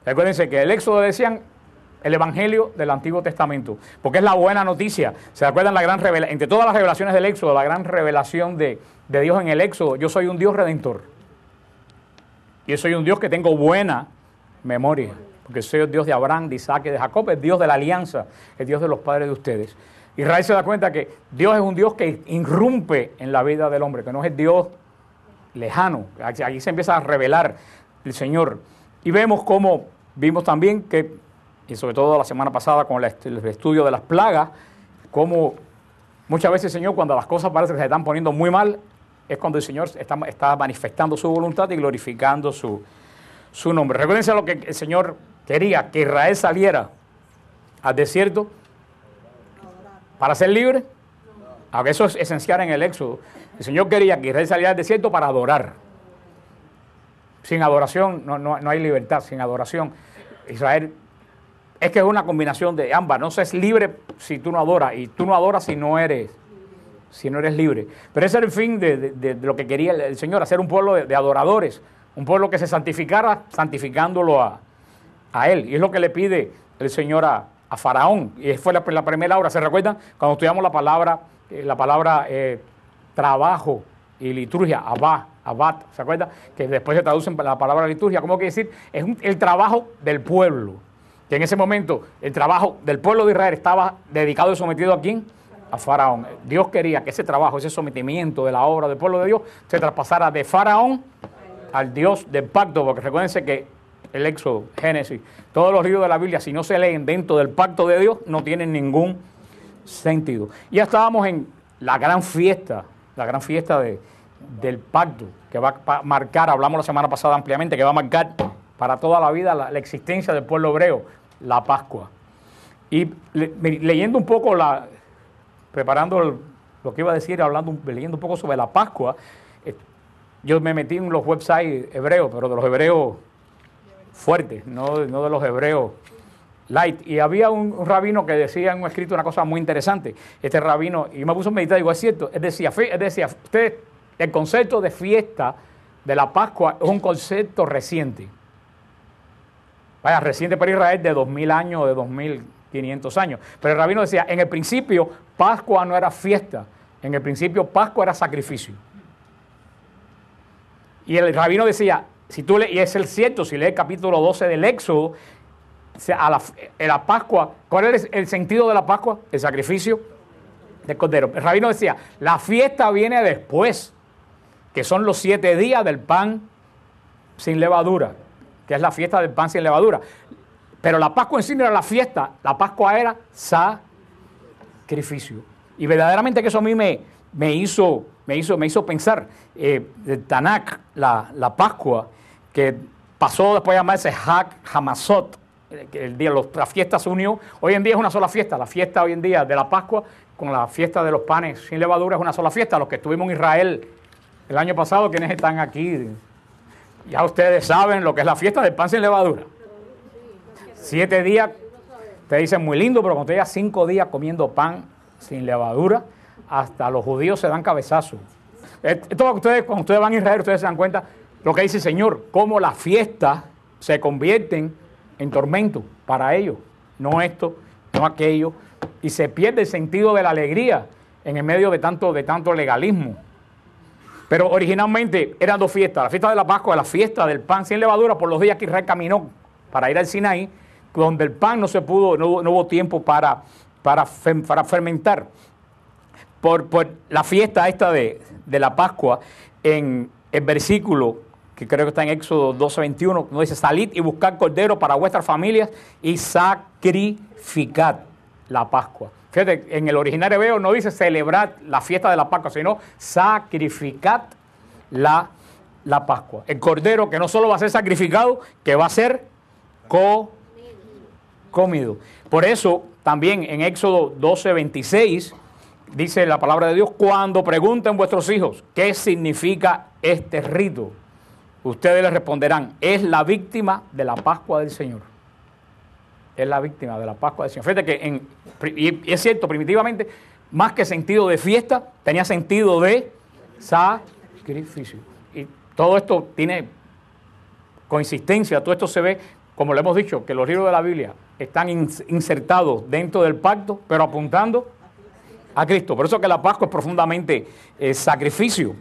Recuérdense que el Éxodo decían el Evangelio del Antiguo Testamento, porque es la buena noticia. ¿Se acuerdan la gran revelación? Entre todas las revelaciones del Éxodo, la gran revelación de Dios en el Éxodo: yo soy un Dios redentor. Yo soy un Dios que tengo buena memoria, porque soy el Dios de Abraham, de Isaac y de Jacob, el Dios de la alianza, el Dios de los padres de ustedes. Israel se da cuenta que Dios es un Dios que irrumpe en la vida del hombre, que no es el Dios lejano. Aquí se empieza a revelar el Señor. Y vemos cómo, vimos también que, y sobre todo la semana pasada con el estudio de las plagas, cómo muchas veces el Señor, cuando las cosas parece que se están poniendo muy mal, es cuando el Señor está manifestando su voluntad y glorificando su nombre. Recuérdense lo que el Señor quería: que Israel saliera al desierto para ser libre. Aunque eso es esencial en el Éxodo. El Señor quería que Israel saliera al desierto para adorar. Sin adoración no hay libertad. Sin adoración, Israel es que es una combinación de ambas. No se es libre si tú no adoras, y tú no adoras si no eres libre. Pero ese era el fin de lo que quería el Señor: hacer un pueblo de adoradores, un pueblo que se santificara, santificándolo a Él. Y es lo que le pide el Señor a Faraón. Y fue la primera obra. ¿Se recuerdan? Cuando estudiamos la palabra trabajo y liturgia, abat, ¿se acuerdan? Que después se traduce en la palabra liturgia. ¿Cómo quiere decir? Es el trabajo del pueblo. Que en ese momento el trabajo del pueblo de Israel estaba dedicado y sometido ¿a quién? A Faraón. Dios quería que ese trabajo, ese sometimiento de la obra del pueblo de Dios se traspasara de Faraón al Dios del pacto, porque recuérdense que el Éxodo, Génesis, todos los libros de la Biblia, si no se leen dentro del pacto de Dios, no tienen ningún sentido. Ya estábamos en la gran fiesta del pacto, que va a marcar, hablamos la semana pasada ampliamente, que va a marcar para toda la vida la existencia del pueblo hebreo, la Pascua. Y leyendo un poco, preparando lo que iba a decir, leyendo un poco sobre la Pascua, yo me metí en los websites hebreos, pero de los hebreos fuertes, no de los hebreos light. Y había un rabino que decía en un escrito una cosa muy interesante. Este rabino, y me puso a meditar, digo, es cierto, él decía, el concepto de fiesta de la Pascua es un concepto reciente. Vaya, reciente para Israel, de 2000 años o de 2500 años. Pero el rabino decía, en el principio Pascua no era fiesta, en el principio Pascua era sacrificio. Y el rabino decía, y es el cierto, si lees el capítulo 12 del Éxodo, la Pascua, ¿cuál es el sentido de la Pascua? El sacrificio del Cordero. El rabino decía, la fiesta viene después, que son los 7 días del pan sin levadura, que es la fiesta del pan sin levadura. Pero la Pascua en sí no era la fiesta, la Pascua era sacrificio. Y verdaderamente que eso a mí me hizo pensar, Tanakh, la Pascua, que pasó después de llamarse Hag Hamasot, que la fiesta se unió. Hoy en día es una sola fiesta. La fiesta hoy en día de la Pascua con la fiesta de los panes sin levadura es una sola fiesta. Los que estuvimos en Israel el año pasado, quienes están aquí, ya ustedes saben lo que es la fiesta del pan sin levadura. 7 días, te dicen muy lindo, pero cuando te llevas 5 días comiendo pan sin levadura, hasta los judíos se dan cabezazos. Esto cuando ustedes van a Israel, ustedes se dan cuenta lo que dice el Señor, cómo las fiestas se convierten en tormento para ellos, no esto, no aquello, y se pierde el sentido de la alegría en el medio de tanto legalismo. Pero originalmente eran 2 fiestas, la fiesta de la Pascua, la fiesta del pan sin levadura, por los días que Israel caminó para ir al Sinaí, donde el pan no hubo tiempo para fermentar. Por la fiesta esta de la Pascua, en el versículo que creo que está en Éxodo 12:21, nos dice, salid y buscad cordero para vuestras familias y sacrificad la Pascua. Fíjate, en el original hebreo no dice celebrar la fiesta de la Pascua, sino sacrificad la Pascua. El cordero que no solo va a ser sacrificado, que va a ser comido. Por eso también en Éxodo 12:26 dice la palabra de Dios, cuando pregunten vuestros hijos qué significa este rito, ustedes les responderán, es la víctima de la Pascua del Señor. Es la víctima de la Pascua del Señor. Fíjate que, y es cierto, primitivamente, más que sentido de fiesta, tenía sentido de sacrificio. Y todo esto tiene consistencia, todo esto se ve como le hemos dicho, que los libros de la Biblia están insertados dentro del pacto, pero apuntando a Cristo. Por eso que la Pascua es profundamente sacrificio.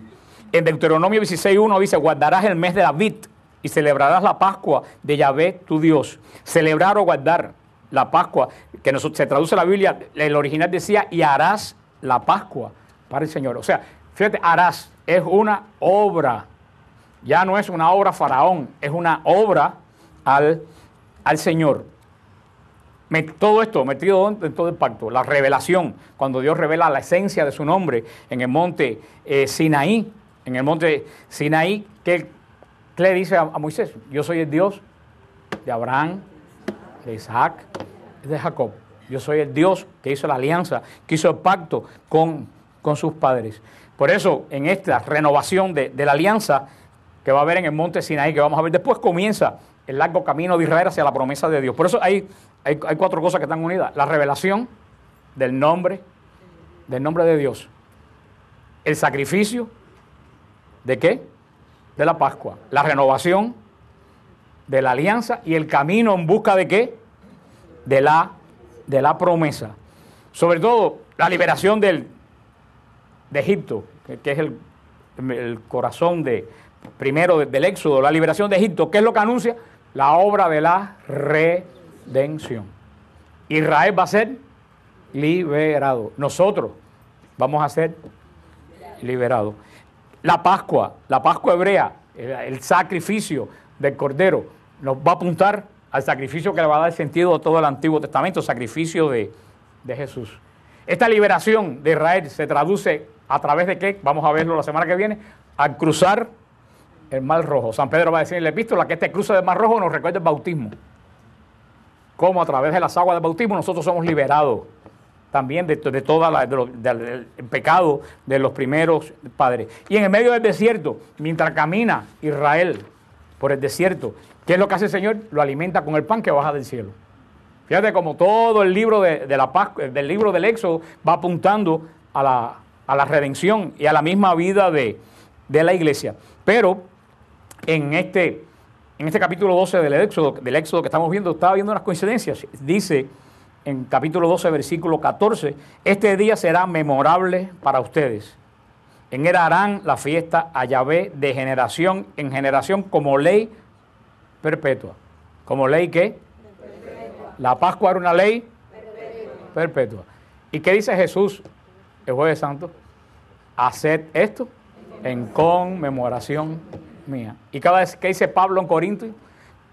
En Deuteronomio 16:1 dice, guardarás el mes de David y celebrarás la Pascua de Yahvé tu Dios. Celebrar o guardar la Pascua, que se traduce en la Biblia, el original decía, y harás la Pascua para el Señor. O sea, fíjate, harás es una obra, ya no es una obra faraón, es una obra al Señor. Todo esto metido dentro del pacto, la revelación, cuando Dios revela la esencia de su nombre en el monte Sinaí, ¿qué le dice a Moisés? Yo soy el Dios de Abraham, de Isaac, de Jacob. Yo soy el Dios que hizo la alianza, que hizo el pacto con sus padres. Por eso, en esta renovación de la alianza que va a haber en el monte Sinaí, que vamos a ver después, comienza el largo camino de Israel hacia la promesa de Dios. Por eso hay 4 cosas que están unidas. La revelación del nombre de Dios. El sacrificio, ¿de qué? De la Pascua. La renovación de la alianza y el camino en busca de ¿qué? De la promesa. Sobre todo, la liberación de Egipto, que es el corazón primero del Éxodo, la liberación de Egipto. ¿Qué es lo que anuncia? La obra de la redención. Israel va a ser liberado. Nosotros vamos a ser liberados. La Pascua hebrea, el sacrificio del Cordero, nos va a apuntar al sacrificio que le va a dar sentido a todo el Antiguo Testamento, el sacrificio de Jesús. Esta liberación de Israel se traduce a través de ¿qué? Vamos a verlo la semana que viene, al cruzar el Mar Rojo. San Pedro va a decir en la epístola que este cruce del Mar Rojo nos recuerda el bautismo. Cómo a través de las aguas del bautismo nosotros somos liberados también del pecado de los primeros padres. Y en el medio del desierto, mientras camina Israel por el desierto, ¿qué es lo que hace el Señor? Lo alimenta con el pan que baja del cielo. Fíjate como todo el libro de la Pascua, del libro del Éxodo va apuntando a la redención y a la misma vida de la iglesia. Pero en este capítulo 12 del Éxodo que estamos viendo, estaba viendo unas coincidencias. Dice en capítulo 12, versículo 14, este día será memorable para ustedes. En él harán la fiesta a Yahvé de generación en generación como ley perpetua. ¿Como ley qué? Perpetua. La Pascua era una ley perpetua. ¿Y qué dice Jesús el Jueves Santo? Haced esto en conmemoración mía. Y cada vez que dice Pablo en Corinto,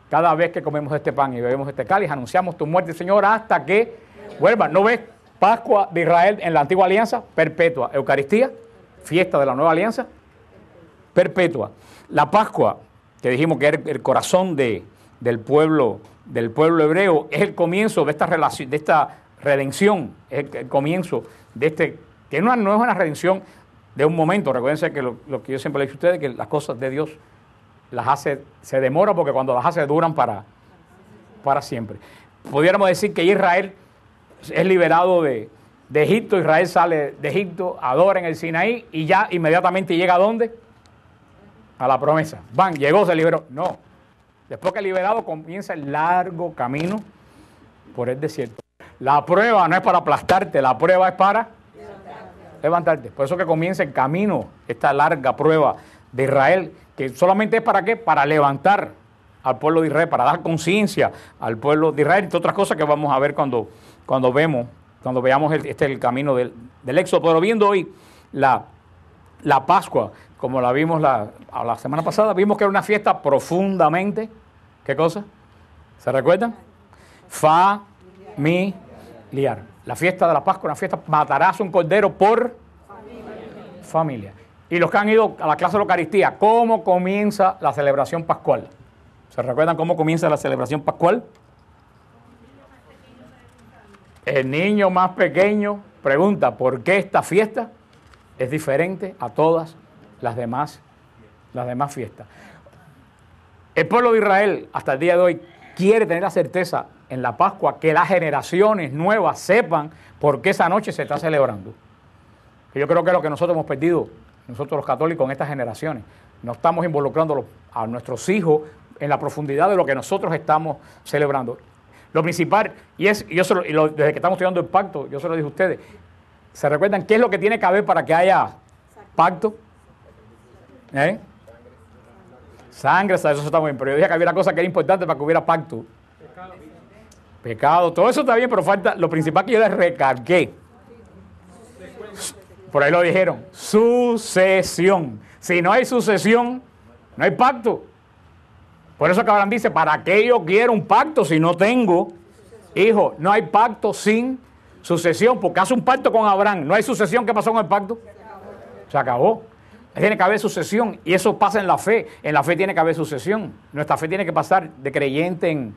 cada vez que comemos este pan y bebemos este cáliz, anunciamos tu muerte, Señor, hasta que vuelva. ¿No ves? Pascua de Israel en la antigua alianza, perpetua. Eucaristía, fiesta de la nueva alianza, perpetua. La Pascua, que dijimos que era el corazón del pueblo hebreo, es el comienzo de esta relación, de esta redención, es el comienzo de que no es una redención de un momento. Recuérdense que lo que yo siempre le he dicho a ustedes, que las cosas de Dios se demora porque cuando las hace duran para siempre. Pudiéramos decir que Israel es liberado de Egipto, Israel sale de Egipto, adora en el Sinaí y ya inmediatamente llega ¿a dónde? A la promesa. Llegó, se liberó. No. Después que es liberado comienza el largo camino por el desierto. La prueba no es para aplastarte, la prueba es para levantarte. Por eso que comienza el camino, esta larga prueba de Israel, que solamente es ¿para qué? Para levantar al pueblo de Israel, para dar conciencia al pueblo de Israel, entre otras cosas que vamos a ver cuando veamos el camino del Éxodo. Pero viendo hoy la Pascua, como la vimos la semana pasada, vimos que era una fiesta profundamente, ¿qué cosa? ¿Se recuerdan? Familiar. La fiesta de la Pascua, una fiesta, matarás un cordero por familia. Y los que han ido a la clase de la Eucaristía, ¿cómo comienza la celebración pascual? ¿Se recuerdan cómo comienza la celebración pascual? El niño más pequeño pregunta, ¿por qué esta fiesta es diferente a todas las demás fiestas? El pueblo de Israel, hasta el día de hoy, quiere tener la certeza en la Pascua que las generaciones nuevas sepan por qué esa noche se está celebrando. Yo creo que es lo que nosotros hemos perdido, nosotros los católicos en estas generaciones. No estamos involucrando a nuestros hijos en la profundidad de lo que nosotros estamos celebrando. Lo principal, desde que estamos estudiando el pacto, yo se lo dije a ustedes, ¿se recuerdan qué es lo que tiene que haber para que haya pacto? Sangre, eso está muy bien, pero yo dije que había una cosa que era importante para que hubiera pacto. Pecado, todo eso está bien, pero falta lo principal que yo les recargué. Por ahí lo dijeron, sucesión. Si no hay sucesión, no hay pacto. Por eso que Abraham dice, ¿para qué yo quiero un pacto si no tengo hijo? No hay pacto sin sucesión, porque hace un pacto con Abraham. No hay sucesión, ¿qué pasó con el pacto? Se acabó. Tiene que haber sucesión, y eso pasa en la fe. En la fe tiene que haber sucesión. Nuestra fe tiene que pasar de creyente en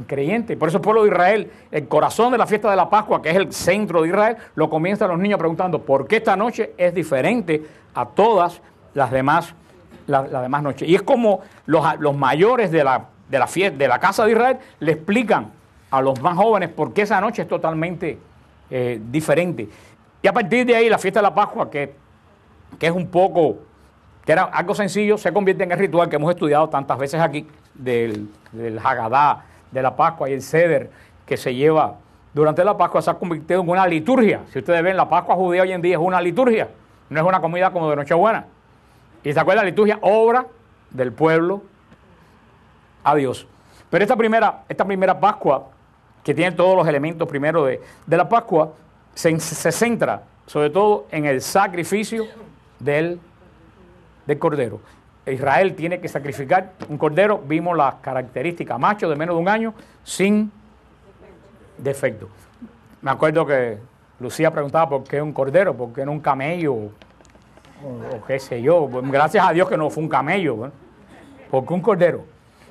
creyente. Por eso el pueblo de Israel, el corazón de la fiesta de la Pascua, que es el centro de Israel, lo comienzan los niños preguntando, ¿por qué esta noche es diferente a todas las demás noches? Y es como los mayores de la fiesta, de la casa de Israel, le explican a los más jóvenes por qué esa noche es totalmente diferente. Y a partir de ahí, la fiesta de la Pascua, que es un poco, que era algo sencillo, se convierte en el ritual que hemos estudiado tantas veces aquí, del Hagadá, de la Pascua y el Seder que se lleva durante la Pascua, se ha convertido en una liturgia. Si ustedes ven, la Pascua judía hoy en día es una liturgia, no es una comida como de Nochebuena. Y se acuerda, la liturgia, obra del pueblo a Dios. Pero esta primera Pascua, que tiene todos los elementos primero de la Pascua, se centra sobre todo en el sacrificio del cordero. Israel tiene que sacrificar un cordero. Vimos las características: macho de menos de un año, sin defecto. Me acuerdo que Lucía preguntaba por qué un cordero, por qué no un camello, o qué sé yo. Pues gracias a Dios que no fue un camello, ¿eh? Porque un cordero.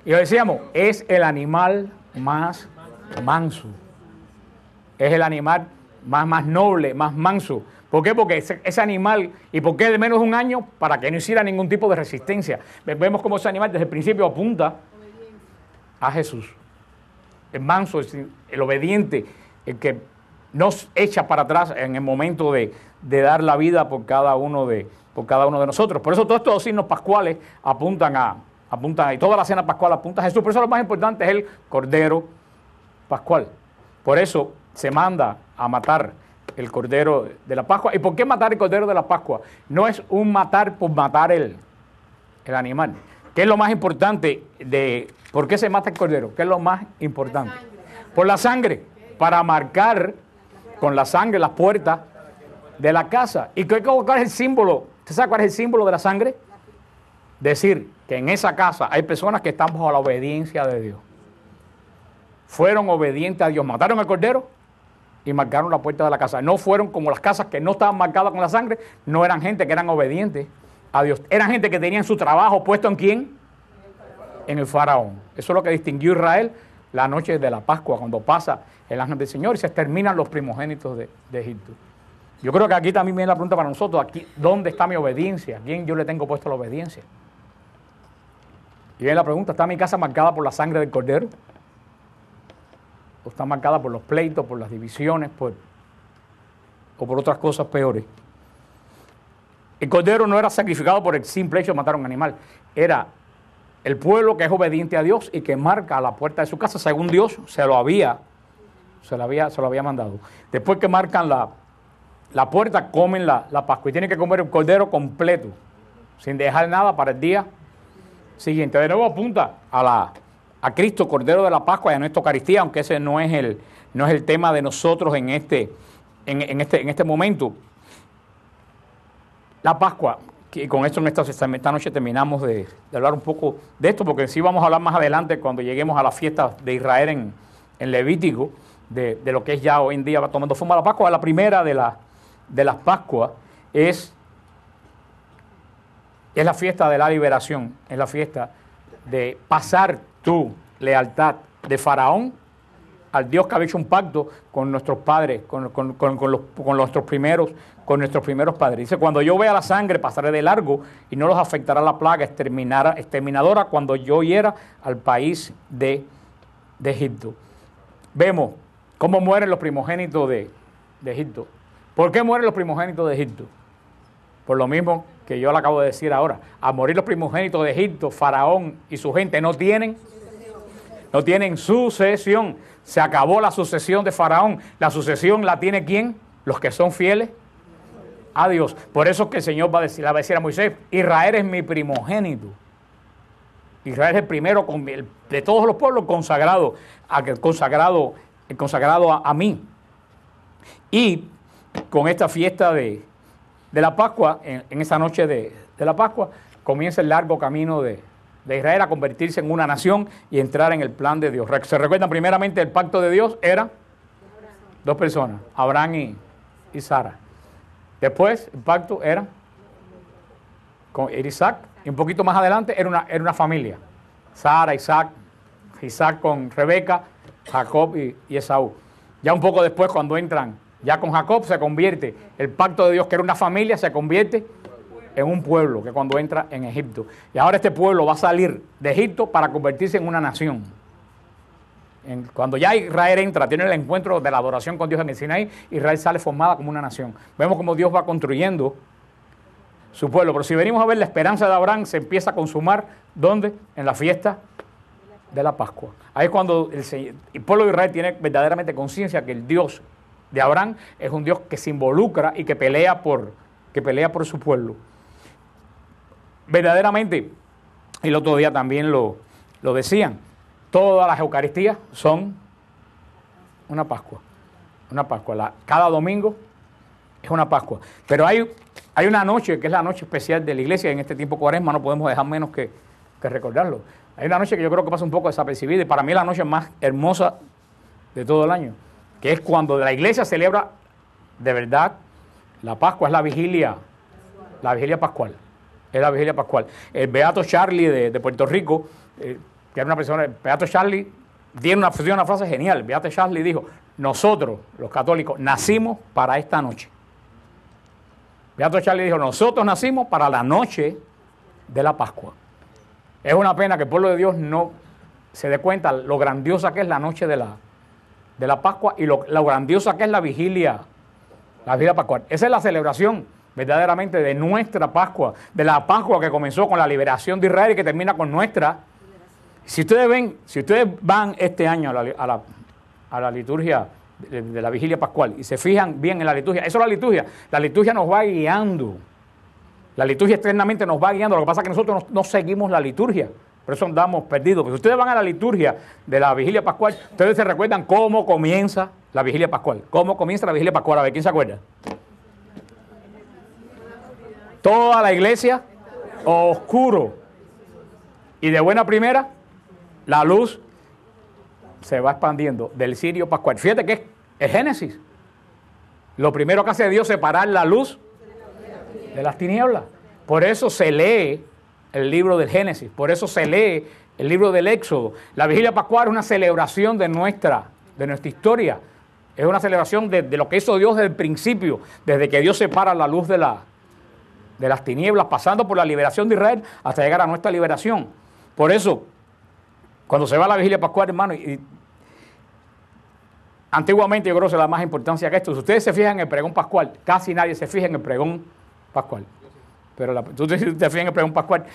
Y lo decíamos, es el animal más manso. Es el animal más noble, más manso. ¿Por qué? Porque ese animal, ¿y por qué de menos de un año? Para que no hiciera ningún tipo de resistencia. Vemos cómo ese animal desde el principio apunta a Jesús. El manso, el obediente, el que nos echa para atrás en el momento de dar la vida por cada uno de nosotros. Por eso todos estos signos pascuales apuntan, y toda la cena pascual apunta a Jesús. Por eso lo más importante es el Cordero Pascual. Por eso se manda a matar el Cordero de la Pascua. ¿Y por qué matar el Cordero de la Pascua? No es un matar por matar el animal. ¿Qué es lo más importante por qué se mata el Cordero? ¿Qué es lo más importante? Por la sangre, para marcar con la sangre las puertas de la casa. ¿Y cuál es el símbolo? ¿Usted sabe cuál es el símbolo de la sangre? Decir que en esa casa hay personas que están bajo la obediencia de Dios. Fueron obedientes a Dios, mataron al Cordero y marcaron la puerta de la casa. No fueron como las casas que no estaban marcadas con la sangre, no eran gente que eran obedientes a Dios. Eran gente que tenían su trabajo puesto ¿en quién? En el faraón. Eso es lo que distinguió Israel la noche de la Pascua, cuando pasa el ángel del Señor y se exterminan los primogénitos de Egipto. Yo creo que aquí también viene la pregunta para nosotros, aquí, ¿dónde está mi obediencia? ¿A quién yo le tengo puesto la obediencia? Y viene la pregunta, ¿está mi casa marcada por la sangre del Cordero? ¿O está marcada por los pleitos, por las divisiones, o por otras cosas peores? El Cordero no era sacrificado por el simple hecho de matar a un animal. Era el pueblo que es obediente a Dios y que marca a la puerta de su casa, según Dios se lo había mandado. Después que marcan la puerta, comen la Pascua. Y tienen que comer el Cordero completo, sin dejar nada para el día siguiente. De nuevo apunta a Cristo, Cordero de la Pascua, y a nuestra Eucaristía, aunque ese no es el tema de nosotros en este momento. La Pascua, y con esto esta noche terminamos de hablar un poco de esto, porque sí vamos a hablar más adelante cuando lleguemos a la fiesta de Israel en Levítico, de lo que es ya hoy en día va tomando forma la Pascua. La primera de las Pascuas es la fiesta de la liberación, es la fiesta de pasar tu lealtad de Faraón al Dios que había hecho un pacto con nuestros padres, con nuestros primeros padres. Dice, cuando yo vea la sangre, pasaré de largo y no los afectará la plaga exterminadora cuando yo hiera al país de Egipto. Vemos cómo mueren los primogénitos de Egipto. ¿Por qué mueren los primogénitos de Egipto? Por lo mismo que yo le acabo de decir ahora. Al morir los primogénitos de Egipto, Faraón y su gente no tienen sucesión. Se acabó la sucesión de Faraón. La sucesión la tiene ¿quién? Los que son fieles a Dios. Por eso es que el Señor le va a decir a Moisés, Israel es mi primogénito. Israel es el primero de todos los pueblos consagrado a mí. Y con esta fiesta de la Pascua, en esa noche de la Pascua, comienza el largo camino de Israel a convertirse en una nación y entrar en el plan de Dios. ¿Se recuerdan? Primeramente el pacto de Dios era dos personas, Abraham y Sara. Después el pacto era con Isaac, y un poquito más adelante era una familia. Sara, Isaac con Rebeca, Jacob y Esaú. Ya un poco después, cuando entran, ya con Jacob se convierte, el pacto de Dios, que era una familia, se convierte en un pueblo, que cuando entra en Egipto. Y ahora este pueblo va a salir de Egipto para convertirse en una nación. Cuando ya Israel entra, tiene el encuentro de la adoración con Dios en el Sinaí, Israel sale formada como una nación. Vemos cómo Dios va construyendo su pueblo. Pero si venimos a ver, la esperanza de Abraham se empieza a consumar, ¿dónde? En la fiesta de la Pascua. Ahí es cuando el pueblo de Israel tiene verdaderamente conciencia que el Dios de Abraham es un Dios que se involucra y que pelea por su pueblo. Verdaderamente, el otro día también lo decían, todas las Eucaristías son una Pascua. Una Pascua. Cada domingo es una Pascua. Pero hay una noche que es la noche especial de la iglesia. En este tiempo Cuaresma no podemos dejar menos que recordarlo. Hay una noche que yo creo que pasa un poco desapercibida y para mí es la noche más hermosa de todo el año, que es cuando la iglesia celebra de verdad la Pascua. Es la vigilia pascual. Es la vigilia pascual. El Beato Charlie de Puerto Rico, que era una persona, el Beato Charlie tiene una frase genial. El Beato Charlie dijo, nosotros, los católicos, nacimos para esta noche. Beato Charlie dijo, nosotros nacimos para la noche de la Pascua. Es una pena que el pueblo de Dios no se dé cuenta lo grandiosa que es la noche de la Pascua y lo grandiosa que es la vigilia pascual. Esa es la celebración verdaderamente de nuestra Pascua, de la Pascua que comenzó con la liberación de Israel y que termina con nuestra. Si ustedes van este año a la liturgia de la vigilia pascual y se fijan bien en la liturgia, eso es la liturgia nos va guiando. La liturgia externamente nos va guiando, lo que pasa es que nosotros no seguimos la liturgia, por eso andamos perdidos. Pero si ustedes van a la liturgia de la vigilia pascual, ustedes se recuerdan cómo comienza la vigilia pascual. ¿Cómo comienza la vigilia pascual? A ver, ¿quién se acuerda? Toda la iglesia oscuro. Y de buena primera, la luz se va expandiendo del cirio pascual. Fíjate que es el Génesis. Lo primero que hace Dios es separar la luz de las tinieblas. Por eso se lee el libro del Génesis, por eso se lee el libro del Éxodo. La vigilia pascual es una celebración de nuestra historia. Es una celebración de lo que hizo Dios desde el principio, desde que Dios separa la luz de las tinieblas, pasando por la liberación de Israel hasta llegar a nuestra liberación. Por eso, cuando se va a la vigilia pascual, hermano, antiguamente yo creo que se da más importancia que esto. Si ustedes se fijan en el pregón pascual, casi nadie se fija en el pregón pascual. Pero tú te fijas en el pregón pascual.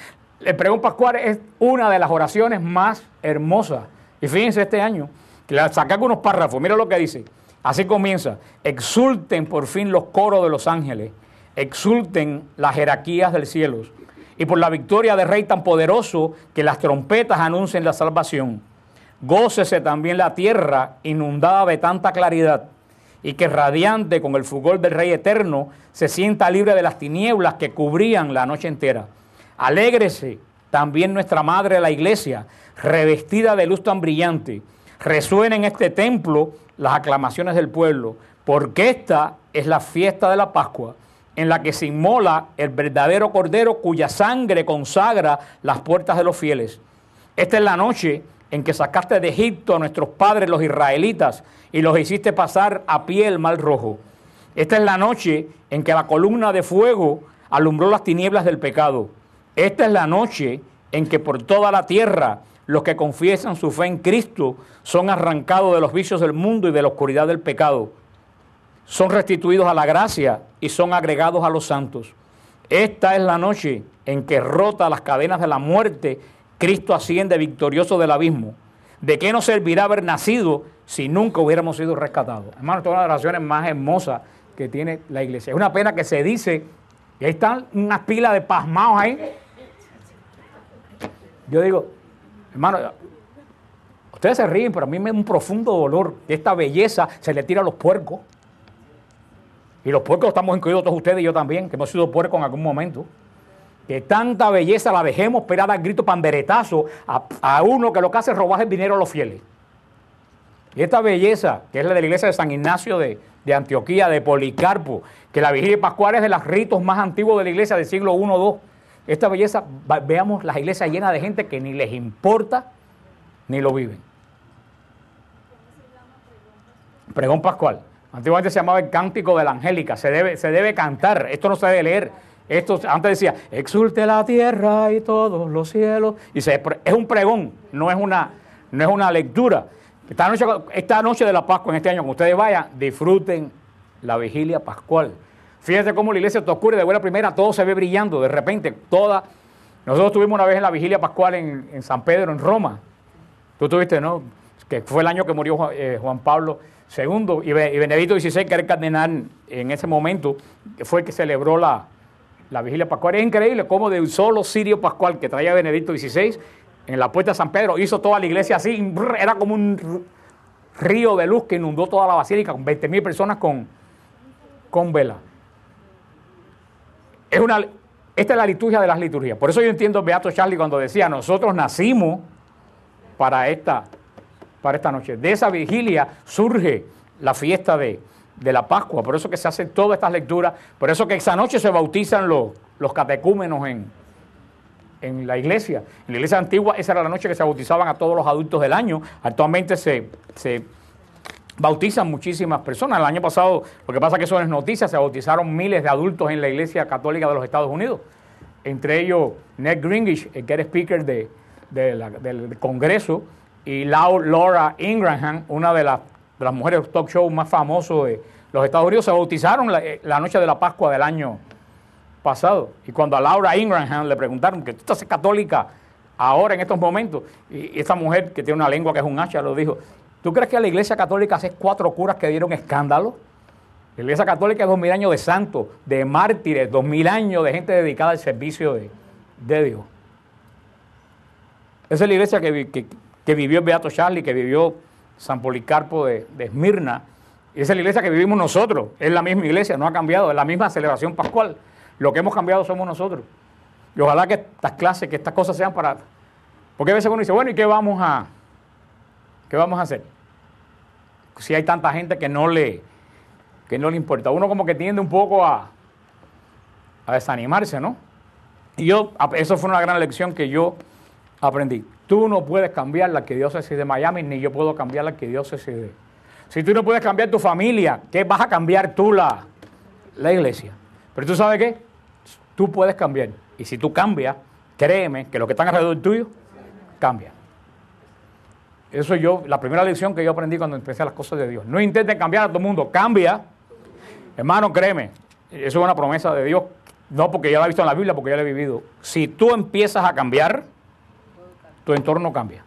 El pregón pascual es una de las oraciones más hermosas. Y fíjense este año, que le saqué algunos párrafos, mira lo que dice. Así comienza: exulten por fin los coros de los ángeles, exulten las jerarquías del cielo, y por la victoria del Rey tan poderoso, que las trompetas anuncien la salvación. Gócese también la tierra inundada de tanta claridad, y que radiante con el fulgor del Rey eterno se sienta libre de las tinieblas que cubrían la noche entera. Alégrese también nuestra Madre la Iglesia, revestida de luz tan brillante. Resuenen en este templo las aclamaciones del pueblo, porque esta es la fiesta de la Pascua, en la que se inmola el verdadero Cordero, cuya sangre consagra las puertas de los fieles. Esta es la noche en que sacaste de Egipto a nuestros padres los israelitas y los hiciste pasar a pie el mar rojo. Esta es la noche en que la columna de fuego alumbró las tinieblas del pecado. Esta es la noche en que por toda la tierra los que confiesan su fe en Cristo son arrancados de los vicios del mundo y de la oscuridad del pecado. Son restituidos a la gracia y son agregados a los santos. Esta es la noche en que rota las cadenas de la muerte, Cristo asciende victorioso del abismo. ¿De qué nos servirá haber nacido si nunca hubiéramos sido rescatados? Hermano, esta es una de las oraciones más hermosas que tiene la iglesia. Es una pena que se dice, y ahí están unas pilas de pasmados ahí. Yo digo, hermano, ustedes se ríen, pero a mí me da un profundo dolor que esta belleza se le tira a los puercos. Y los puercos estamos incluidos todos ustedes y yo también, que hemos sido puercos en algún momento. Que tanta belleza la dejemos esperar al grito panderetazo a uno que lo que hace es robar el dinero a los fieles. Y esta belleza, que es la de la iglesia de San Ignacio de Antioquía, de Policarpo, que la vigilia pascual es de los ritos más antiguos de la iglesia del siglo I o II. Esta belleza, veamos las iglesias llenas de gente que ni les importa ni lo viven. Pregón pascual. Antiguamente se llamaba el cántico de la angélica. Se debe cantar. Esto no se debe leer. Esto antes decía, exulte la tierra y todos los cielos. Y es un pregón, no es una lectura. Esta noche de la Pascua, en este año, cuando ustedes vayan, disfruten la vigilia pascual. Fíjense cómo la iglesia te ocurre de buena primera, todo se ve brillando, de repente, Nosotros estuvimos una vez en la vigilia pascual en San Pedro, en Roma. Tú tuviste, ¿no? Que fue el año que murió Juan Pablo II y Benedicto XVI, que era el cardenal en ese momento, que fue el que celebró la vigilia pascual. Es increíble cómo de un solo cirio pascual que traía Benedicto XVI, en la puerta de San Pedro, hizo toda la iglesia así, era como un río de luz que inundó toda la basílica, con 20.000 personas con vela. Esta es la liturgia de las liturgias. Por eso yo entiendo a Beato Charlie cuando decía, nosotros nacimos para esta noche. De esa vigilia surge la fiesta de la Pascua. Por eso que se hacen todas estas lecturas. Por eso que esa noche se bautizan los catecúmenos en la iglesia. En la iglesia antigua esa era la noche que se bautizaban a todos los adultos del año. Actualmente se bautizan muchísimas personas. El año pasado, lo que pasa es que eso es noticia, se bautizaron miles de adultos en la iglesia católica de los Estados Unidos. Entre ellos Ned Gingrich, el que era speaker del Congreso, y Laura Ingraham, una de las mujeres talk show más famosos de los Estados Unidos, se bautizaron la noche de la Pascua del año pasado. Y cuando a Laura Ingraham le preguntaron que tú estás católica ahora en estos momentos, y esta mujer que tiene una lengua que es un hacha, lo dijo, ¿tú crees que a la iglesia católica hace 4 curas que dieron escándalo? La iglesia católica es 2000 años de santos, de mártires, 2000 años de gente dedicada al servicio de Dios. Esa es la iglesia que vivió el Beato Charlie, que vivió San Policarpo de Esmirna. Y esa es la iglesia que vivimos nosotros. Es la misma iglesia, no ha cambiado, es la misma celebración pascual. Lo que hemos cambiado somos nosotros. Y ojalá que estas clases, que estas cosas sean para... Porque a veces uno dice, bueno, ¿y qué vamos a hacer? Si hay tanta gente que no le importa. Uno como que tiende un poco a desanimarse, ¿no? Y eso fue una gran lección que yo aprendí. Tú no puedes cambiar la arquidiócesis de Miami, ni yo puedo cambiar la arquidiócesis de... Si tú no puedes cambiar tu familia, ¿qué vas a cambiar tú la iglesia? Pero tú sabes qué, tú puedes cambiar. Y si tú cambias, créeme que los que están alrededor tuyo, cambian. Eso la primera lección que yo aprendí cuando empecé las cosas de Dios. No intenten cambiar a todo el mundo, cambia. Hermano, créeme, eso es una promesa de Dios. No porque ya la he visto en la Biblia, porque ya la he vivido. Si tú empiezas a cambiar, tu entorno cambia.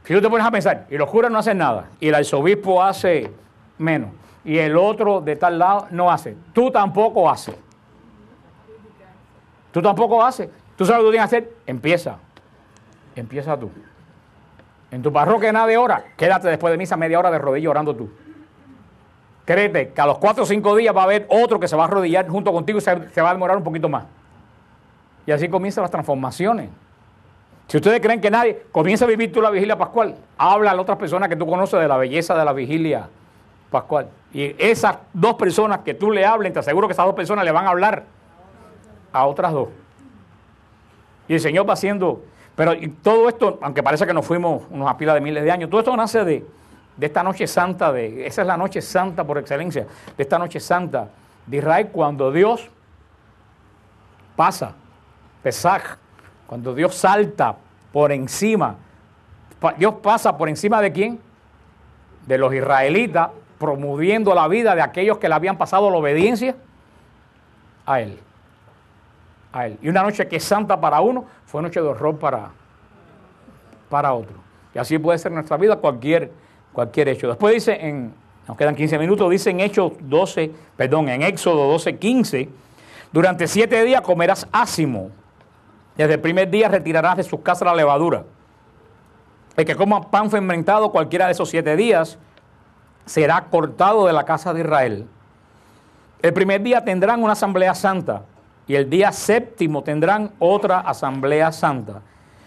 Si tú te pones a pensar, y los curas no hacen nada, y el arzobispo hace menos, y el otro de tal lado no hace, tú tampoco haces. Tú tampoco haces. ¿Tú sabes lo que tienes que hacer? Empieza tú. En tu parroquia nadie ora, quédate después de misa media hora de rodillas orando tú. Créete que a los 4 o 5 días va a haber otro que se va a arrodillar junto contigo y se va a demorar un poquito más. Y así comienzan las transformaciones. Si ustedes creen que nadie, comienza a vivir tú la vigilia pascual. Habla a las otras personas que tú conoces de la belleza de la vigilia pascual. Y esas 2 personas que tú le hablen, te aseguro que esas 2 personas le van a hablar a otras 2. Y el Señor va haciendo... Pero todo esto, aunque parece que nos fuimos unos a pila de miles de años, todo esto nace de esta noche santa, esa es la noche santa por excelencia, de esta noche santa de Israel, cuando Dios pasa, Pesaj, cuando Dios salta por encima. Dios pasa por encima ¿de quién? De los israelitas, promoviendo la vida de aquellos que le habían pasado la obediencia a Él. a él. Y una noche que es santa para uno, fue noche de horror para otro. Y así puede ser en nuestra vida cualquier hecho. Después dice, nos quedan 15 minutos, dice en Éxodo 12:15, durante 7 días comerás ácimo. Desde el primer día retirarás de sus casas la levadura. El que coma pan fermentado cualquiera de esos 7 días será cortado de la casa de Israel. El primer día tendrán una asamblea santa y el día 7º tendrán otra asamblea santa.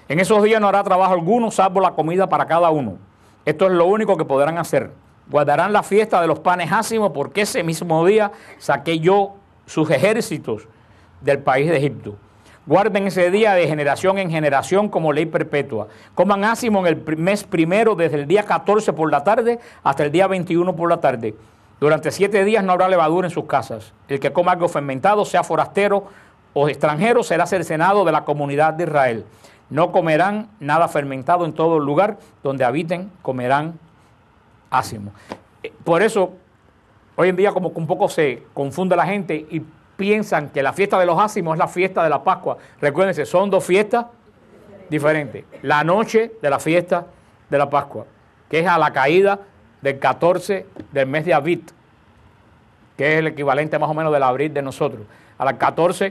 En esos días no hará trabajo alguno salvo la comida para cada uno. Esto es lo único que podrán hacer. Guardarán la fiesta de los panes ácimos porque ese mismo día saqué yo sus ejércitos del país de Egipto. Guarden ese día de generación en generación como ley perpetua. Coman ácimo en el mes primero desde el día 14 por la tarde hasta el día 21 por la tarde. Durante 7 días no habrá levadura en sus casas. El que coma algo fermentado, sea forastero o extranjero, será cercenado de la comunidad de Israel. No comerán nada fermentado en todo lugar donde habiten, comerán ácimo. Por eso, hoy en día como que un poco se confunde la gente y piensan que la fiesta de los ácimos es la fiesta de la Pascua. Recuérdense, son 2 fiestas diferentes. La noche de la fiesta de la Pascua, que es a la caída del 14 del mes de Abit, que es el equivalente más o menos del abril de nosotros, a las 14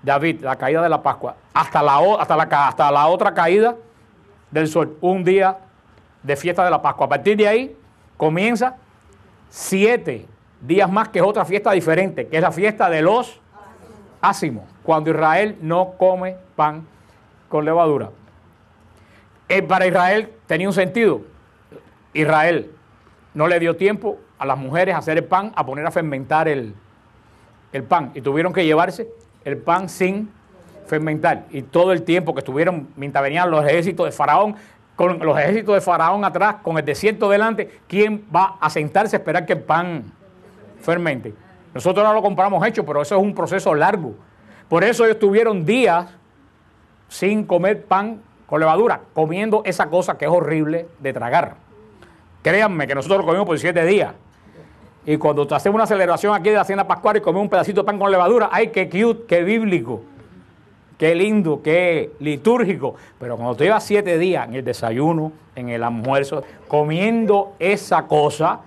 de Abit, la caída de la Pascua, hasta la otra caída del sol, un día de fiesta de la Pascua. A partir de ahí comienza 7 días más, que es otra fiesta diferente, que es la fiesta de los ácimos, cuando Israel no come pan con levadura. Para Israel tenía un sentido. Israel no le dio tiempo a las mujeres a hacer el pan, a poner a fermentar el pan, y tuvieron que llevarse el pan sin fermentar. Y todo el tiempo que estuvieron, mientras venían los ejércitos de Faraón, con los ejércitos de Faraón atrás, con el desierto delante, ¿quién va a sentarse a esperar que el pan fermente? Nosotros no lo compramos hecho, pero eso es un proceso largo. Por eso ellos tuvieron días sin comer pan con levadura, comiendo esa cosa que es horrible de tragar. Créanme que nosotros lo comimos por 7 días. Y cuando hacemos una celebración aquí de la cena pascual y comemos un pedacito de pan con levadura, ¡ay, qué cute, qué bíblico, qué lindo, qué litúrgico! Pero cuando tú llevas 7 días en el desayuno, en el almuerzo, comiendo esa cosa,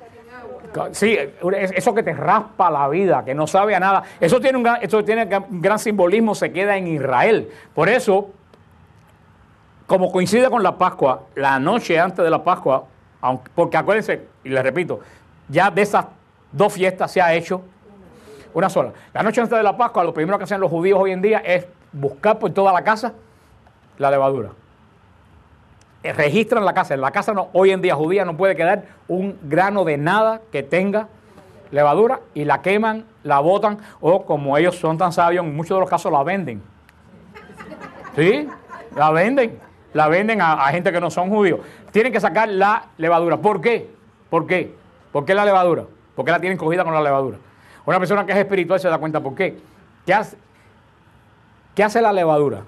sí, eso que te raspa la vida, que no sabe a nada, eso tiene un gran simbolismo, se queda en Israel. Por eso, como coincide con la Pascua, la noche antes de la Pascua, porque acuérdense, y les repito, ya de esas 2 fiestas se ha hecho una sola. La noche antes de la Pascua, lo primero que hacen los judíos hoy en día es buscar por toda la casa la levadura. Registran la casa. En la casa hoy en día judía no puede quedar un grano de nada que tenga levadura, y la queman, la botan, o como ellos son tan sabios, en muchos de los casos la venden. ¿Sí? La venden a gente que no son judíos. Tienen que sacar la levadura. ¿Por qué? ¿Por qué? ¿Por qué la levadura? ¿Por qué la tienen cogida con la levadura? Una persona que es espiritual se da cuenta por qué. ¿Qué hace la levadura?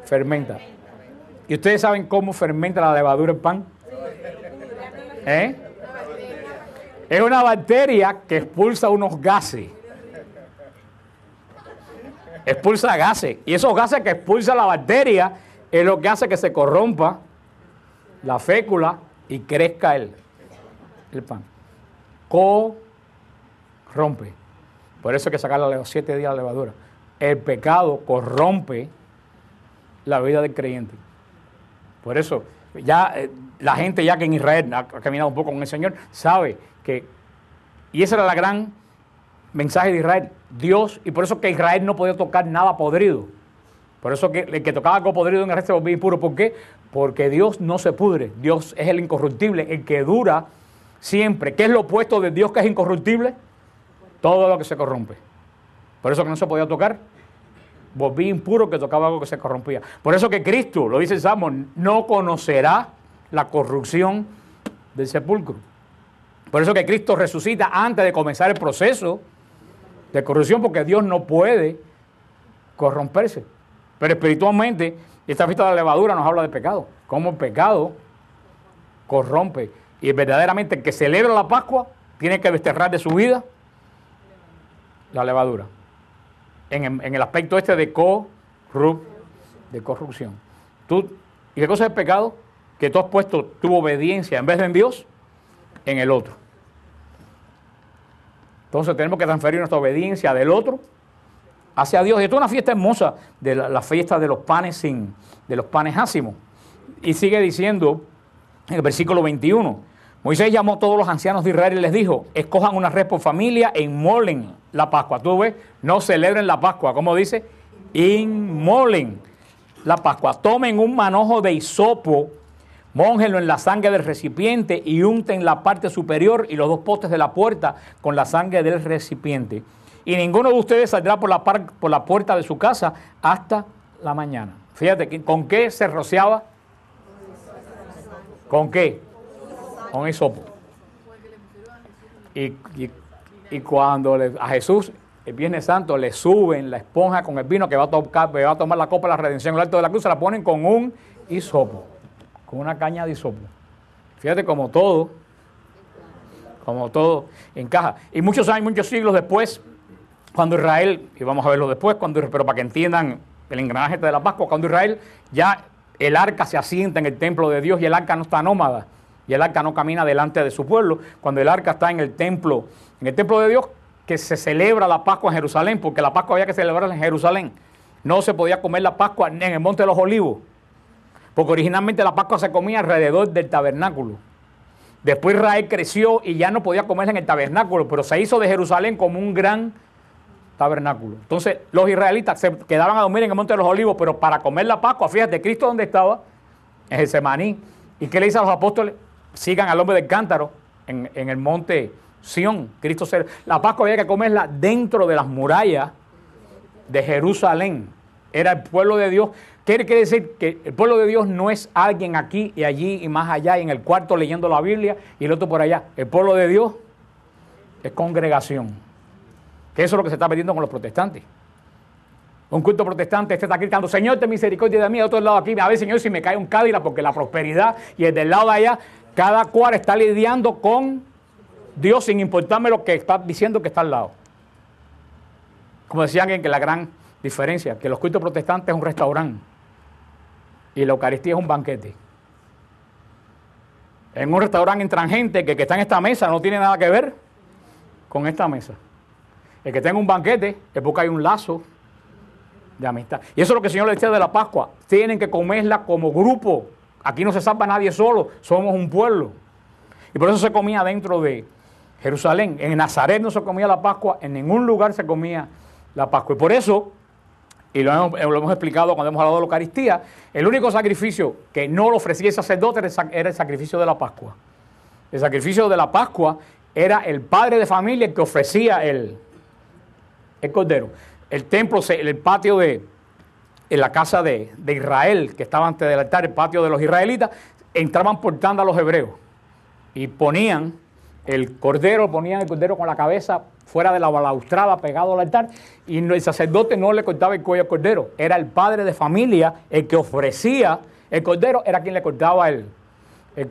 Fermenta. ¿Y ustedes saben cómo fermenta la levadura el pan? Es una bacteria que expulsa unos gases. Expulsa gases. Y esos gases que expulsa la bacteria es lo que hace que se corrompa la fécula y crezca el pan. Corrompe. Por eso hay que sacar los 7 días la levadura. El pecado corrompe la vida del creyente. Por eso, ya la gente ya que en Israel ha caminado un poco con el Señor, sabe que, y esa era la gran mensaje de Israel, Dios, y por eso que Israel no podía tocar nada podrido. Por eso que el que tocaba algo podrido en el resto se volvía impuro. ¿Por qué? Porque Dios no se pudre. Dios es el incorruptible, el que dura siempre. ¿Qué es lo opuesto de Dios, que es incorruptible? Todo lo que se corrompe. Por eso que no se podía tocar. Volvía impuro que tocaba algo que se corrompía. Por eso que Cristo, lo dice el Salmo, no conocerá la corrupción del sepulcro. Por eso que Cristo resucita antes de comenzar el proceso de corrupción, porque Dios no puede corromperse. Pero espiritualmente, esta fiesta de la levadura nos habla de pecado. Cómo el pecado corrompe. Y verdaderamente el que celebra la Pascua tiene que desterrar de su vida la levadura. en el aspecto este de corrupción. ¿Y qué cosa es el pecado? Que tú has puesto tu obediencia en vez de en Dios, en el otro. Entonces tenemos que transferir nuestra obediencia del otro hacia Dios. Y esto es una fiesta hermosa, de la fiesta de los panes de los panes ácimos. Y sigue diciendo en el versículo 21, Moisés llamó a todos los ancianos de Israel y les dijo, escojan una red por familia e inmolen la Pascua. Tú ves, no celebren la Pascua, ¿cómo dice? Inmolen la Pascua. Tomen un manojo de hisopo, mójenlo en la sangre del recipiente y unten la parte superior y los dos postes de la puerta con la sangre del recipiente. Y ninguno de ustedes saldrá por la puerta de su casa hasta la mañana. Fíjate, ¿con qué se rociaba? ¿Con qué? Con hisopo. Y cuando a Jesús, el Viernes Santo, le suben la esponja con el vino que va a tomar la copa de la redención en el alto de la cruz, se la ponen con un hisopo, con una caña de hisopo. Fíjate como todo encaja. Y muchos años, muchos siglos después, cuando Israel, y vamos a verlo después, pero para que entiendan el engranaje de la Pascua, cuando Israel ya el arca se asienta en el templo de Dios y el arca no está nómada, y el arca no camina delante de su pueblo, cuando el arca está en el templo de Dios, que se celebra la Pascua en Jerusalén, porque la Pascua había que celebrarla en Jerusalén. No se podía comer la Pascua en el Monte de los Olivos, porque originalmente la Pascua se comía alrededor del tabernáculo. Después Israel creció y ya no podía comerla en el tabernáculo, pero se hizo de Jerusalén como un gran tabernáculo. Entonces los israelitas se quedaban a dormir en el Monte de los Olivos, pero para comer la Pascua, fíjate, Cristo ¿dónde estaba? En Getsemaní. ¿Y qué le dice a los apóstoles? Sigan al hombre del cántaro en el monte Sión. La Pascua había que comerla dentro de las murallas de Jerusalén. Era el pueblo de Dios. Quiere decir que el pueblo de Dios no es alguien aquí y allí y más allá, y en el cuarto leyendo la Biblia y el otro por allá. El pueblo de Dios es congregación. Que eso es lo que se está perdiendo con los protestantes. Un culto protestante, este está gritando, Señor, ten misericordia de mí, de otro lado aquí, a ver, Señor, si me cae un Cádila, porque la prosperidad, y el del lado de allá, cada cual está lidiando con Dios sin importarme lo que está diciendo que está al lado. Como decían que la gran diferencia, que los cultos protestantes es un restaurante y la Eucaristía es un banquete. En un restaurante entran gente que está en esta mesa no tiene nada que ver con esta mesa. El que tenga un banquete es porque hay un lazo de amistad. Y eso es lo que el Señor le decía de la Pascua. Tienen que comerla como grupo. Aquí no se salva nadie solo, somos un pueblo. Y por eso se comía dentro de Jerusalén. En Nazaret no se comía la Pascua, en ningún lugar se comía la Pascua. Y por eso, y lo hemos explicado cuando hemos hablado de la Eucaristía, el único sacrificio que no lo ofrecía el sacerdote era el sacrificio de la Pascua. El sacrificio de la Pascua era el padre de familia el que ofrecía el cordero. El templo, el patio en la casa de Israel, que estaba antes del altar, el patio de los israelitas, entraban por tanda los hebreos y ponían el cordero con la cabeza fuera de la balaustrada pegado al altar, y el sacerdote no le cortaba el cuello al cordero, era el padre de familia el que ofrecía el cordero, era quien le cortaba el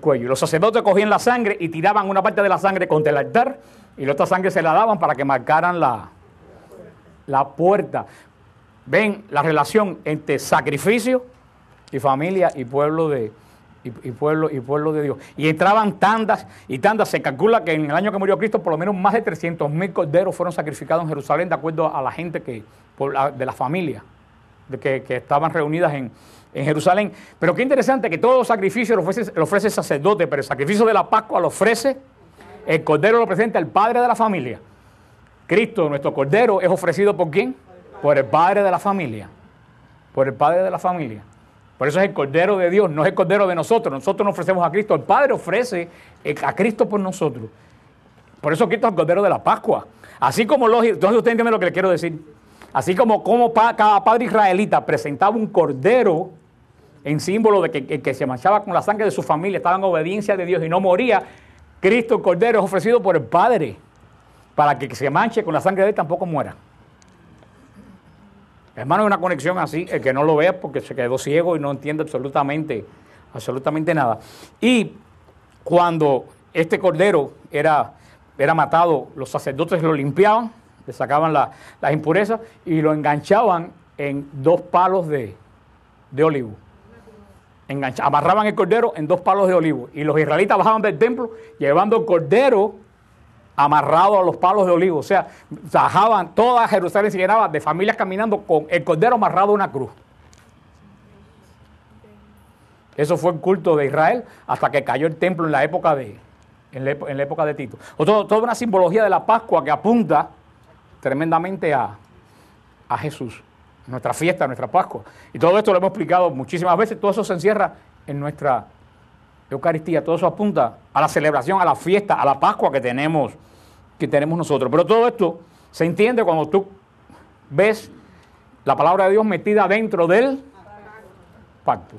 cuello. Y los sacerdotes cogían la sangre y tiraban una parte de la sangre contra el altar y la otra sangre se la daban para que marcaran la puerta. Ven la relación entre sacrificio y familia y pueblo de Dios. Y entraban tandas y tandas. Se calcula que en el año que murió Cristo, por lo menos más de 300,000 corderos fueron sacrificados en Jerusalén, de acuerdo a la gente de la familia que estaban reunidas en Jerusalén. Pero qué interesante que todos los sacrificios lo ofrece el sacerdote, pero el sacrificio de la Pascua lo ofrece el cordero, lo presenta el padre de la familia. Cristo, nuestro cordero, es ofrecido ¿por quién? Por el padre de la familia. Por el padre de la familia. Por eso es el cordero de Dios, no es el cordero de nosotros. Nosotros no ofrecemos a Cristo, el Padre ofrece a Cristo por nosotros. Por eso Cristo es el cordero de la Pascua. Así como entonces ustedes entienden lo que les quiero decir. Así como cada padre israelita presentaba un cordero en símbolo de que se manchaba con la sangre de su familia, estaba en obediencia de Dios y no moría, Cristo el cordero es ofrecido por el Padre para que se manche con la sangre de él tampoco muera. Hermano, hay una conexión así, el que no lo vea porque se quedó ciego y no entiende absolutamente nada. Y cuando este cordero era matado, los sacerdotes lo limpiaban le sacaban las impurezas y lo enganchaban en 2 palos de olivo. Amarraban el cordero en 2 palos de olivo y los israelitas bajaban del templo llevando el cordero amarrado a los palos de olivo. O sea, bajaban, toda Jerusalén se llenaba de familias caminando con el cordero amarrado a una cruz. Eso fue el culto de Israel hasta que cayó el templo en la época de Tito. Toda una simbología de la Pascua que apunta tremendamente a Jesús. Nuestra fiesta, nuestra Pascua. Y todo esto lo hemos explicado muchísimas veces. Todo eso se encierra en nuestra Eucaristía. Todo eso apunta a la celebración, a la fiesta, a la Pascua que tenemos nosotros. Pero todo esto se entiende cuando tú ves la palabra de Dios metida dentro del pacto.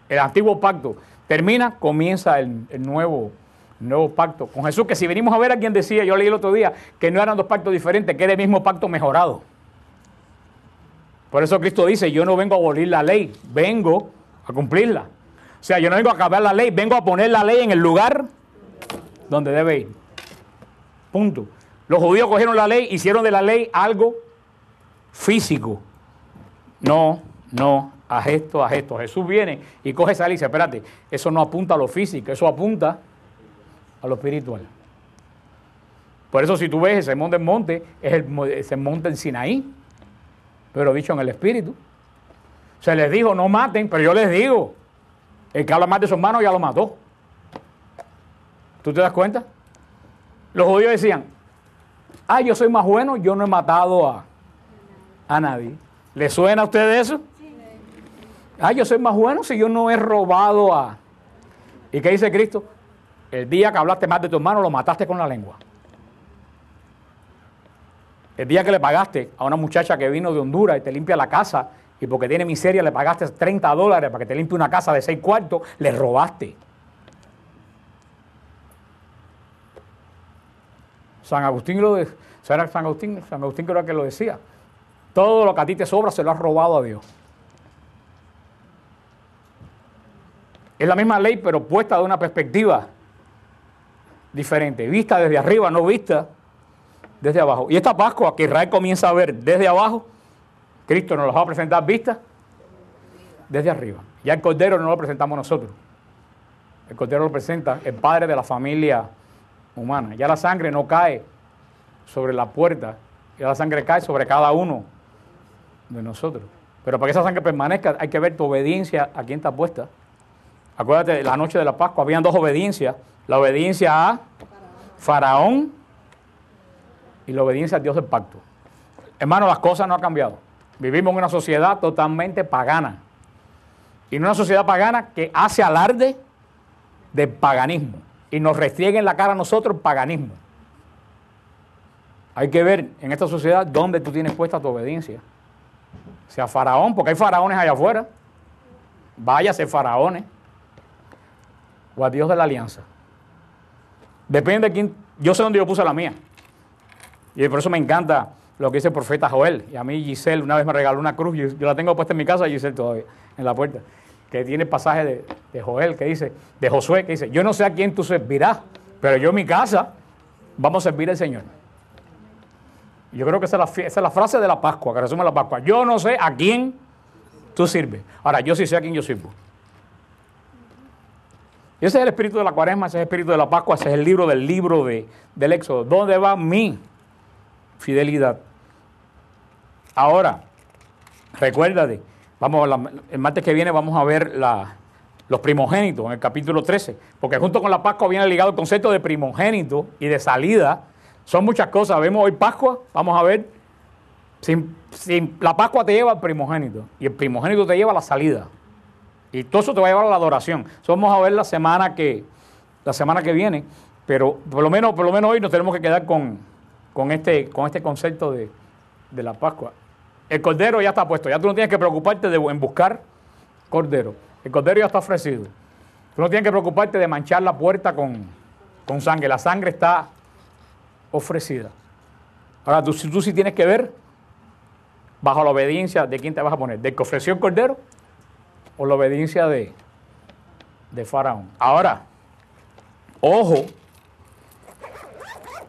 El antiguo pacto termina, comienza el nuevo pacto con Jesús, que si venimos a ver a quien decía, yo leí el otro día, que no eran 2 pactos diferentes, que era el mismo pacto mejorado. Por eso Cristo dice, yo no vengo a abolir la ley, vengo a cumplirla. O sea, yo no vengo a acabar la ley, vengo a poner la ley en el lugar donde debe ir. Punto. Los judíos cogieron la ley, hicieron de la ley algo físico. No, a esto. Jesús viene y coge esa ley y dice, espérate, eso no apunta a lo físico, eso apunta a lo espiritual. Por eso si tú ves el sermón del monte, es el sermón del Sinaí, pero dicho en el espíritu. Se les dijo, no maten, pero yo les digo, el que habla mal de su hermano ya lo mató. ¿Tú te das cuenta? Los judíos decían, yo soy más bueno, yo no he matado a nadie. ¿Le suena a ustedes eso? Yo soy más bueno si yo no he robado a... ¿Y qué dice Cristo? El día que hablaste mal de tu hermano, lo mataste con la lengua. El día que le pagaste a una muchacha que vino de Honduras y te limpia la casa, y porque tiene miseria le pagaste $30 para que te limpie una casa de 6 cuartos, le robaste. San Agustín creo que lo decía. Todo lo que a ti te sobra se lo has robado a Dios. Es la misma ley, pero puesta de una perspectiva diferente. Vista desde arriba, no vista desde abajo. Y esta Pascua que Israel comienza a ver desde abajo, Cristo nos la va a presentar vista desde arriba. Ya el Cordero no lo presentamos nosotros. El Cordero lo presenta el Padre de la familia humana. Ya la sangre no cae sobre la puerta, ya la sangre cae sobre cada uno de nosotros. Pero para que esa sangre permanezca hay que ver tu obediencia a quién está puesta. Acuérdate, la noche de la Pascua habían 2 obediencias. La obediencia a Faraón y la obediencia al Dios del pacto. Hermano, las cosas no han cambiado. Vivimos en una sociedad totalmente pagana. Y en una sociedad pagana que hace alarde del paganismo. Y nos restriega en la cara a nosotros el paganismo. Hay que ver en esta sociedad dónde tú tienes puesta tu obediencia. Sea Faraón, porque hay faraones allá afuera. Váyase faraones. O a Dios de la alianza. Depende de quién. Yo sé dónde yo puse la mía. Y por eso me encanta lo que dice el profeta Joel. Y a mí Giselle una vez me regaló una cruz. Yo la tengo puesta en mi casa, Giselle todavía, en la puerta. Que tiene el pasaje de Joel, que dice, de Josué, que dice, yo no sé a quién tú servirás, pero yo en mi casa vamos a servir al Señor. Yo creo que esa es la frase de la Pascua, que resume la Pascua. Yo no sé a quién tú sirves. Ahora, yo sí sé a quién yo sirvo. Y ese es el espíritu de la Cuaresma, ese es el espíritu de la Pascua, ese es el libro del Éxodo. ¿Dónde va mi fidelidad? Ahora, recuérdate, el martes que viene vamos a ver los primogénitos en el capítulo 13, porque junto con la Pascua viene ligado el concepto de primogénito y de salida. Son muchas cosas. Vemos hoy Pascua, vamos a ver, la Pascua te lleva al primogénito y el primogénito te lleva a la salida. Y todo eso te va a llevar a la adoración. Eso vamos a ver la semana que viene, pero por lo menos hoy nos tenemos que quedar con este concepto de la Pascua. El Cordero ya está puesto, ya tú no tienes que preocuparte en buscar Cordero. El Cordero ya está ofrecido. Tú no tienes que preocuparte de manchar la puerta con sangre. La sangre está ofrecida. Ahora tú sí tienes que ver bajo la obediencia de quién te vas a poner, del que ofreció el Cordero o la obediencia de Faraón. Ahora, ojo,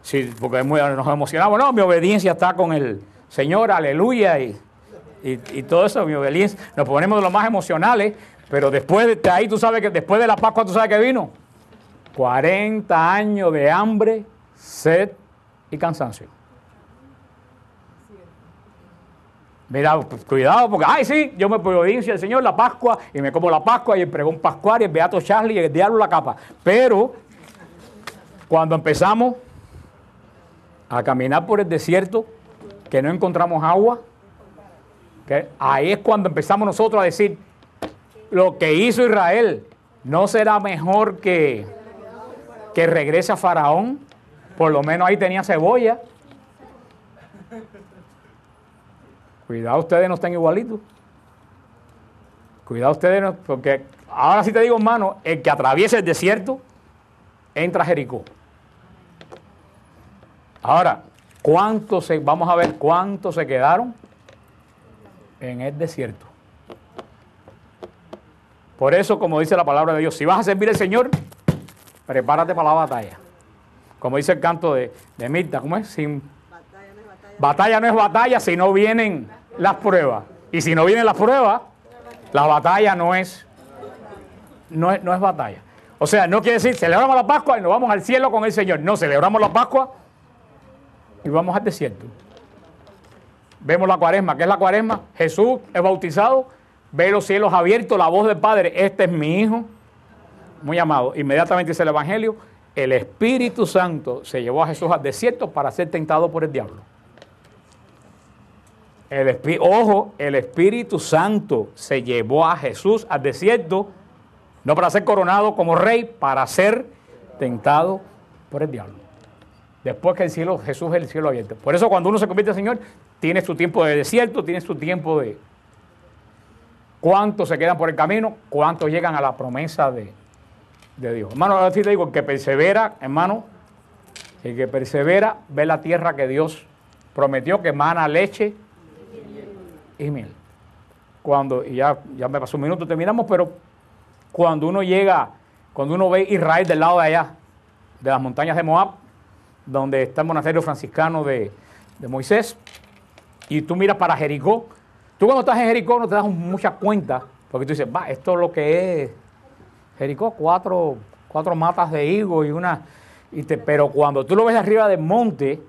Sí, porque nos emocionamos. No, mi obediencia está con el Señor, aleluya, y todo eso, mi obediencia. Nos ponemos de lo más emocionales, pero después de ahí, tú sabes que después de la Pascua, tú sabes que vino 40 años de hambre, sed y cansancio. Mira, pues, cuidado, porque, ay, sí, yo me puedo obediencia al Señor, la Pascua, y me como la Pascua, y el pregón pascual, y el beato Charlie, y el diablo la capa. Pero, cuando empezamos a caminar por el desierto, que no encontramos agua, que ahí es cuando empezamos nosotros a decir, lo que hizo Israel, ¿no será mejor que regrese a Faraón? Por lo menos ahí tenía cebolla. Cuidado, ustedes no estén igualitos. Cuidado ustedes, no, porque ahora sí te digo, hermano, el que atraviesa el desierto, entra a Jericó. Ahora, vamos a ver cuántos se quedaron en el desierto. Por eso, como dice la palabra de Dios, si vas a servir al Señor, prepárate para la batalla. Como dice el canto de Mirta, ¿cómo es? Batalla no es batalla si no vienen las pruebas. Y si no vienen las pruebas, la batalla no es batalla. O sea, no quiere decir, celebramos la Pascua y nos vamos al cielo con el Señor. No, celebramos la Pascua y vamos al desierto. Vemos la Cuaresma. ¿Qué es la Cuaresma? Jesús es bautizado, ve los cielos abiertos, la voz del Padre, este es mi Hijo, muy amado. Inmediatamente dice el Evangelio, el Espíritu Santo se llevó a Jesús al desierto para ser tentado por el diablo. El Espíritu Santo se llevó a Jesús al desierto, no para ser coronado como rey, para ser tentado por el diablo. Después que Jesús es el cielo abierto. Por eso cuando uno se convierte al Señor, tiene su tiempo de desierto, tiene su tiempo de... ¿Cuántos se quedan por el camino? ¿Cuántos llegan a la promesa de Dios? Hermano, ahora sí te digo, el que persevera, hermano, el que persevera ve la tierra que Dios prometió, que emana leche y miel. Y ya me pasó un minuto, terminamos, pero cuando uno ve Israel del lado de allá, de las montañas de Moab, donde está el monasterio franciscano de Moisés, y tú miras para Jericó, tú cuando estás en Jericó no te das mucha cuenta, porque tú dices, esto es lo que es Jericó, cuatro matas de higo pero cuando tú lo ves arriba del monte,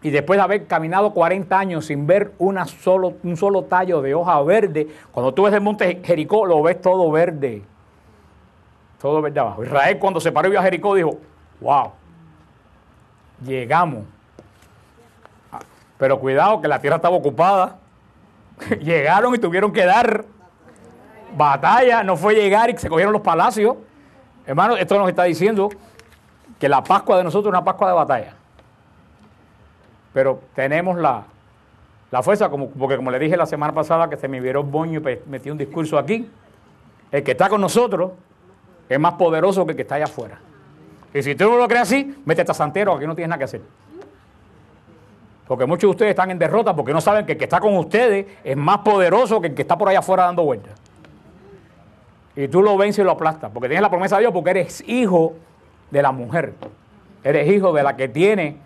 y después de haber caminado 40 años sin ver un solo tallo de hoja verde, cuando tú ves el monte Jericó, lo ves todo verde abajo. Israel cuando se paró y vio a Jericó dijo, wow, llegamos. Pero cuidado que la tierra estaba ocupada. Llegaron y tuvieron que dar batalla, no fue llegar y se cogieron los palacios. Hermano, esto nos está diciendo que la Pascua de nosotros es una Pascua de batalla. Pero tenemos la fuerza, porque como le dije la semana pasada que se me viró el boño y metí un discurso aquí, el que está con nosotros es más poderoso que el que está allá afuera. Y si tú no lo crees así, métete a santero, aquí no tienes nada que hacer. Porque muchos de ustedes están en derrota porque no saben que el que está con ustedes es más poderoso que el que está por allá afuera dando vueltas. Y tú lo vences y lo aplastas, porque tienes la promesa de Dios, porque eres hijo de la mujer. Eres hijo de la que tiene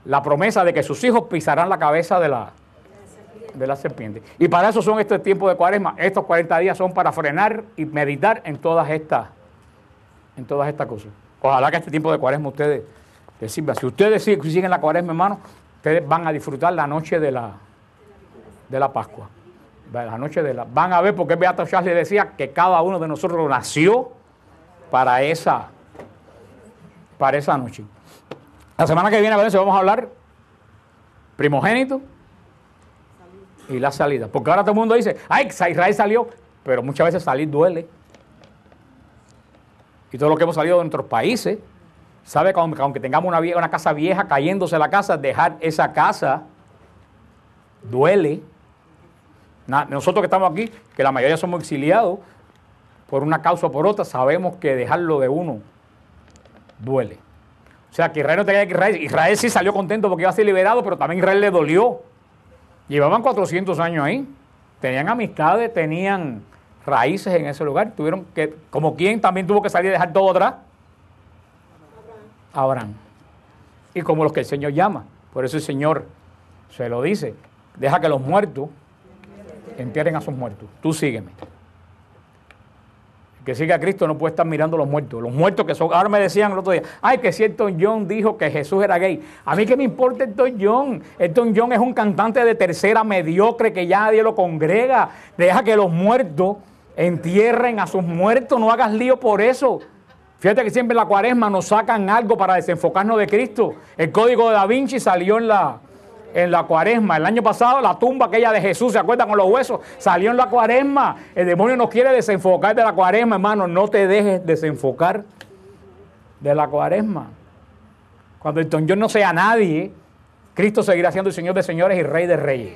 la promesa de que sus hijos pisarán la cabeza de la serpiente. Y para eso son estos tiempos de Cuaresma. Estos 40 días son para frenar y meditar en todas estas cosas. Ojalá que este tiempo de Cuaresma ustedes les sirva. Si ustedes siguen la Cuaresma, hermano, ustedes van a disfrutar la noche de la Pascua. La noche van a ver porque el beato Charles decía que cada uno de nosotros nació para esa noche. La semana que viene a ver si vamos a hablar primogénito y la salida. Porque ahora todo el mundo dice, ay, Israel salió, pero muchas veces salir duele. Y todo lo que hemos salido de nuestros países, sabe que aunque tengamos una casa vieja, cayéndose la casa, dejar esa casa duele. Nosotros que estamos aquí, que la mayoría somos exiliados, por una causa o por otra, sabemos que dejarlo de uno duele. O sea, que Israel no tenía que Israel sí salió contento porque iba a ser liberado, pero también Israel le dolió. Llevaban 400 años ahí, tenían amistades, tenían raíces en ese lugar, tuvieron que, como quien también tuvo que salir y dejar todo atrás, Abraham. y como los que el Señor llama. Por eso el Señor se lo dice, deja que los muertos entierren a sus muertos, tú sígueme. El que sigue a Cristo no puede estar mirando a los muertos que son, ahora me decían el otro día, ay, que si Elton John dijo que Jesús era gay. A mí qué me importa Elton John. Elton John es un cantante de tercera mediocre que ya nadie lo congrega. Deja que los muertos entierren a sus muertos, no hagas lío por eso. Fíjate que siempre en la Cuaresma nos sacan algo para desenfocarnos de Cristo. El Código de Da Vinci salió en la Cuaresma. El año pasado la tumba aquella de Jesús, ¿se acuerdan con los huesos? Salió en la Cuaresma. El demonio nos quiere desenfocar de la Cuaresma, hermano. No te dejes desenfocar de la Cuaresma. Cuando Elton John no sea nadie, Cristo seguirá siendo el Señor de señores y Rey de reyes.